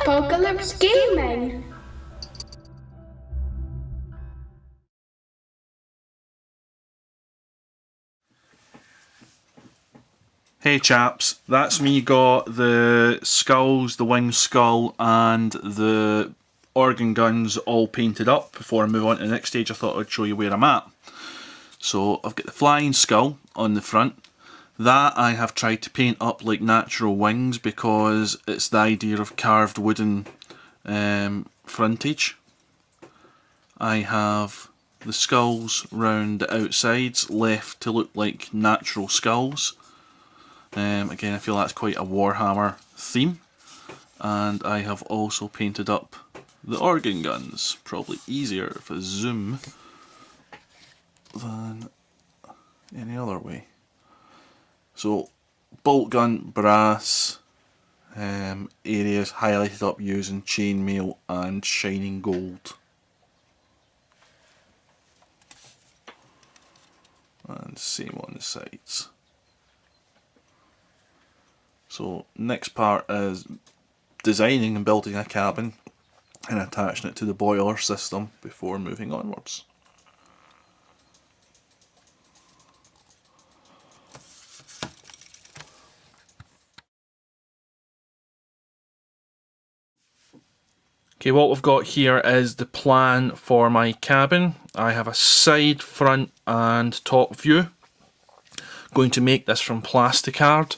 Apocalypse Gaming. Hey chaps, that's me got the skulls, the wing skull and the organ guns all painted up. Before I move on to the next stage I thought I'd show you where I'm at. So I've got the flying skull on the front. That I have tried to paint up like natural wings because it's the idea of carved wooden frontage. I have the skulls round the outsides left to look like natural skulls. Again, I feel that's quite a Warhammer theme. And I have also painted up the organ guns. Probably easier if I zoom than any other way. So, bolt gun, brass, areas highlighted up using chainmail and shining gold. And same on the sides. So next part is designing and building a cabin and attaching it to the boiler system before moving onwards. Okay, what we've got here is the plan for my cabin. I have a side, front and top view. Going to make this from plasticard.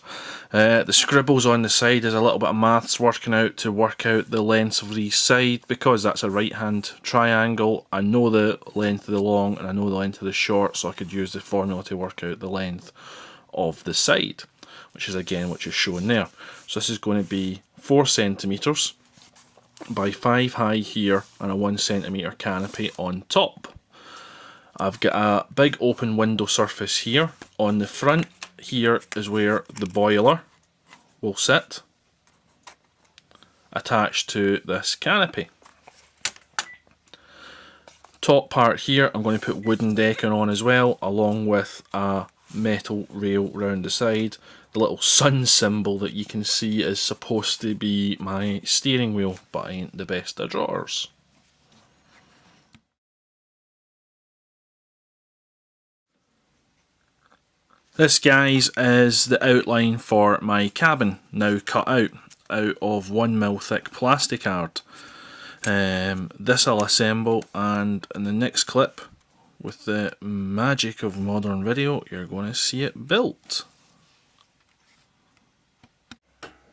The scribbles on the side is a little bit of maths working out to work out the lengths of each side. Because that's a right hand triangle, I know the length of the long and I know the length of the short, so I could use the formula to work out the length of the side, which is shown there. So this is going to be 4 centimeters by 5 high here and a 1 centimeter canopy on top. I've got a big open window surface here. On the front here is where the boiler will sit, attached to this canopy. Top part here I'm going to put wooden decking on as well, along with a metal rail round the side. The little sun symbol that you can see is supposed to be my steering wheel, but I ain't the best of drawers. This, guys, is the outline for my cabin, now cut out of 1mm thick plasticard. This I'll assemble, and in the next clip, with the magic of modern video, you're going to see it built.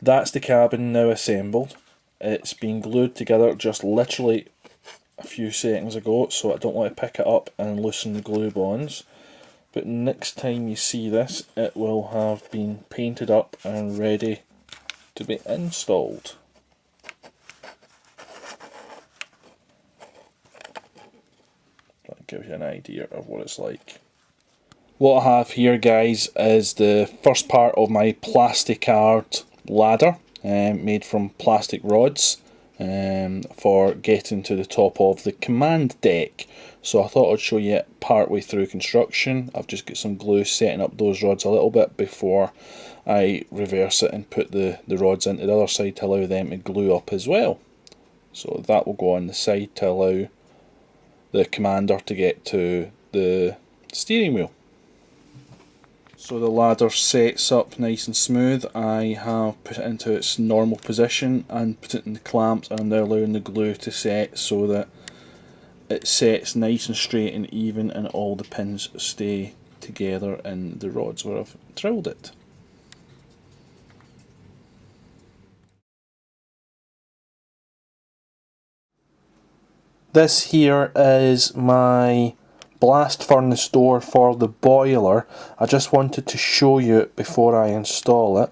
That's the cabin now assembled. It's been glued together just literally a few seconds ago, so I don't want to pick it up and loosen the glue bonds. But next time you see this, it will have been painted up and ready to be installed. That gives you an idea of what it's like. What I have here, guys, is the first part of my plasticard ladder, made from plastic rods, for getting to the top of the command deck. So I thought I'd show you it part way through construction. I've just got some glue setting up those rods a little bit before I reverse it and put the rods into the other side to allow them to glue up as well. So that will go on the side to allow the commander to get to the steering wheel. So the ladder sets up nice and smooth. I have put it into its normal position and put it in the clamps, and I'm now allowing the glue to set so that it sets nice and straight and even, and all the pins stay together in the rods where I've drilled it. This here is my blast furnace door for the boiler. I just wanted to show you it before I install it.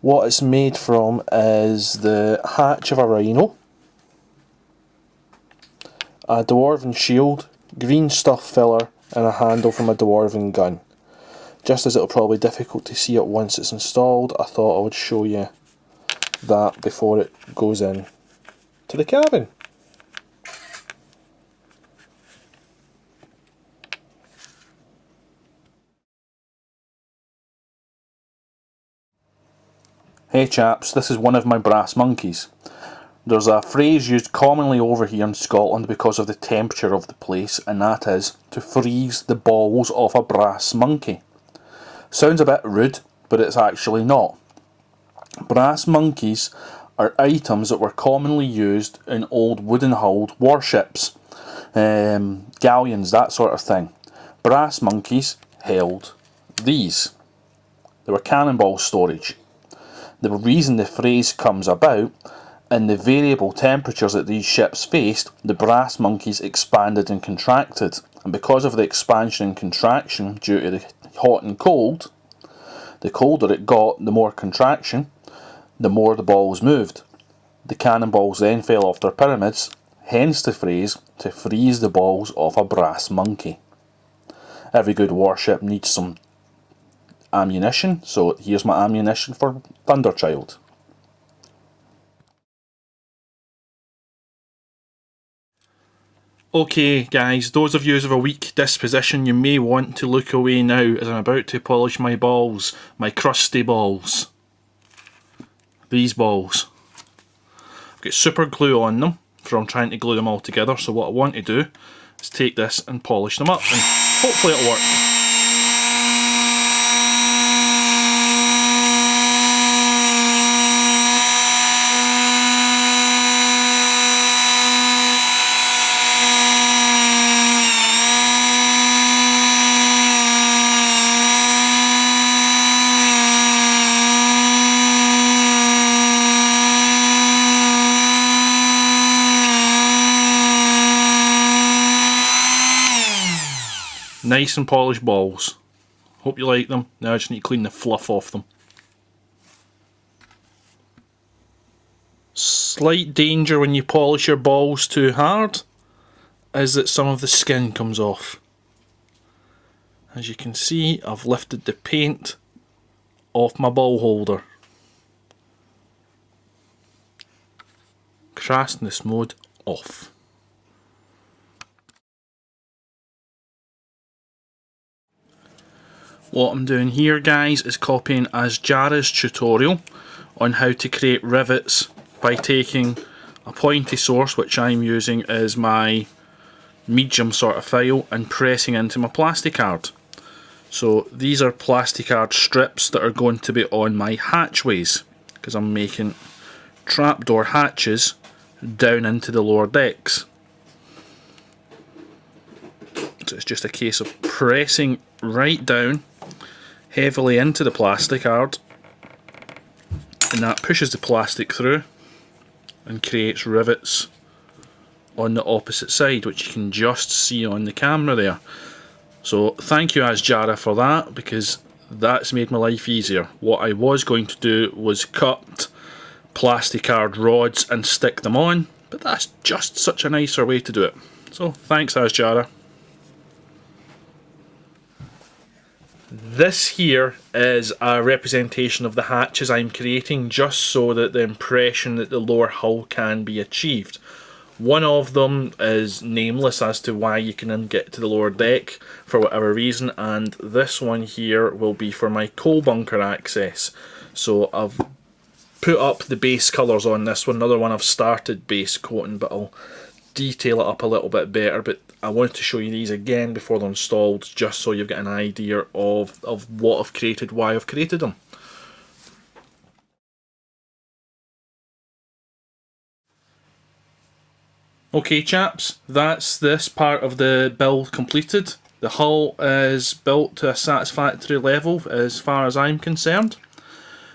What it's made from is the hatch of a rhino, a dwarven shield, green stuff filler and a handle from a dwarven gun. Just as it'll probably be difficult to see it once it's installed, I thought I would show you that before it goes in to the cabin. Hey chaps, this is one of my brass monkeys. There's a phrase used commonly over here in Scotland because of the temperature of the place, and that is to freeze the balls off a brass monkey. Sounds a bit rude, but it's actually not. Brass monkeys are items that were commonly used in old wooden-hulled warships, galleons, that sort of thing. Brass monkeys held these. They were cannonball storage. The reason the phrase comes about, in the variable temperatures that these ships faced, the brass monkeys expanded and contracted. And because of the expansion and contraction due to the hot and cold, the colder it got, the more contraction, the more the balls moved. The cannonballs then fell off their pyramids, hence the phrase, to freeze the balls off a brass monkey. Every good warship needs some ammunition, so here's my ammunition for Thunderchild. Okay guys, those of you of a weak disposition, you may want to look away now as I'm about to polish my balls, my crusty balls. These balls. I've got super glue on them from trying to glue them all together, so what I want to do is take this and polish them up, and hopefully it'll work. Nice and polished balls. Hope you like them. Now I just need to clean the fluff off them. Slight danger when you polish your balls too hard is that some of the skin comes off. As you can see, I've lifted the paint off my ball holder. Crassness mode off. What I'm doing here guys is copying Asjara's tutorial on how to create rivets by taking a pointy source, which I'm using as my medium sort of file, and pressing into my plasticard. So these are plasticard strips that are going to be on my hatchways, because I'm making trapdoor hatches down into the lower decks. So it's just a case of pressing right down heavily into the plasticard, and that pushes the plastic through and creates rivets on the opposite side, which you can just see on the camera there. So thank you Asjara for that, because that's made my life easier. What I was going to do was cut plasticard rods and stick them on, but that's just such a nicer way to do it. So thanks Asjara. This here is a representation of the hatches I'm creating, just so that the impression that the lower hull can be achieved. One of them is nameless as to why you can get to the lower deck for whatever reason, and this one here will be for my coal bunker access. So I've put up the base colours on this one. Another one I've started base coating, but I'll detail it up a little bit better. But I wanted to show you these again before they're installed, just so you've got an idea of what I've created, why I've created them. Okay chaps, that's this part of the build completed. The hull is built to a satisfactory level as far as I'm concerned.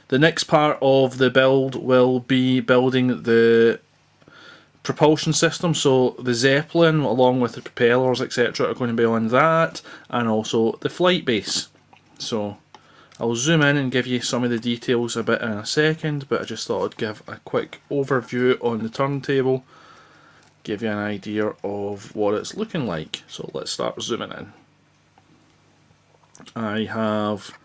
The next part of the build will be building the propulsion system, so the Zeppelin along with the propellers etc. are going to be on that, and also the flight base. So I'll zoom in and give you some of the details a bit in a second, but I just thought I'd give a quick overview on the turntable, give you an idea of what it's looking like. So let's start zooming in. I have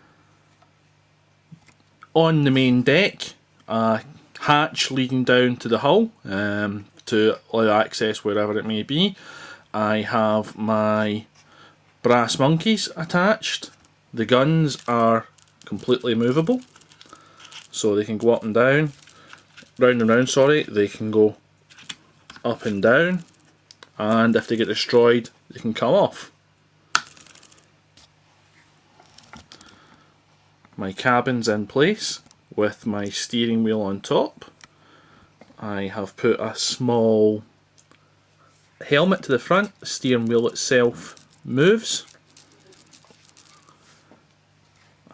on the main deck a hatch leading down to the hull to allow access wherever it may be. I have my brass monkeys attached. The guns are completely movable. so they can go up and down, round and round, sorry, they can go up and down, and if they get destroyed they can come off. My cabin's in place with my steering wheel on top. I have put a small helmet to the front, the steering wheel itself moves.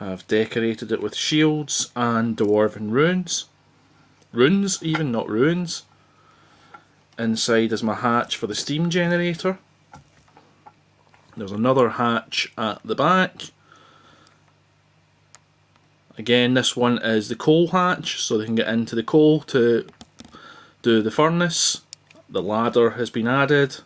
I've decorated it with shields and dwarven runes. Runes even, not ruins. Inside is my hatch for the steam generator. There's another hatch at the back. Again, this one is the coal hatch, so they can get into the coal to do the furnace. The ladder has been added.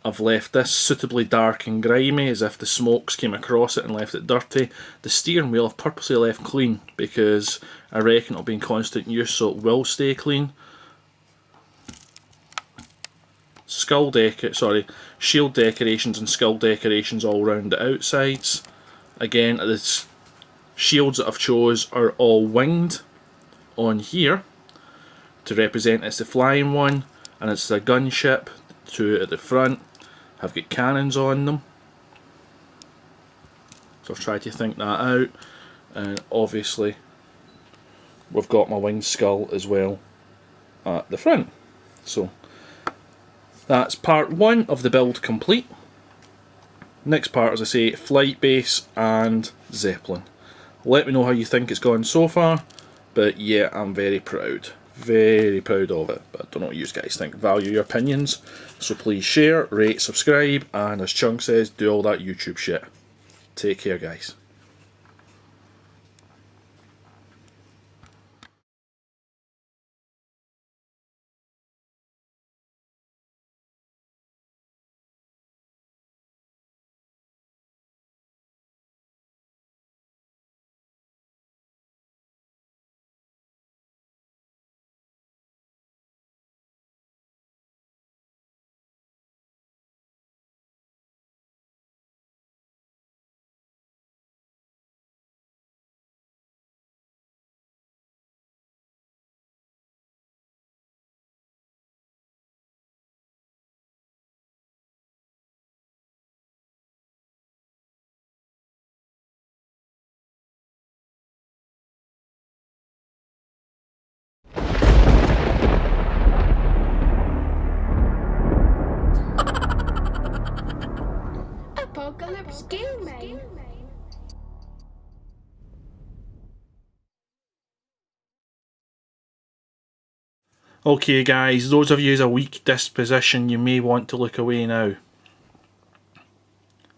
I've left this suitably dark and grimy, as if the smokes came across it and left it dirty. The steering wheel I've purposely left clean because I reckon it'll be in constant use, so it will stay clean. Shield decorations and skull decorations all round the outsides. Again, the shields that I've chose are all winged on here to represent it's the flying one, and it's a gunship. Two at the front have got cannons on them, so I've tried to think that out. And obviously we've got my winged skull as well at the front. So that's part one of the build complete. Next part, as I say, flight base and Zeppelin. Let me know how you think it's gone so far, but yeah, I'm very proud of it, but I don't know what you guys think. Value your opinions, so please share, rate, subscribe, and as Chung says, do all that YouTube shit. Take care, guys. Apocalypse Gaming. Okay guys, those of you with a weak disposition, you may want to look away now,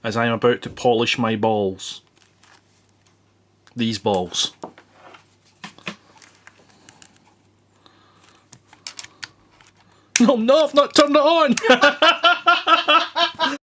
as I'm about to polish my balls. These balls. No, I've not turned it on!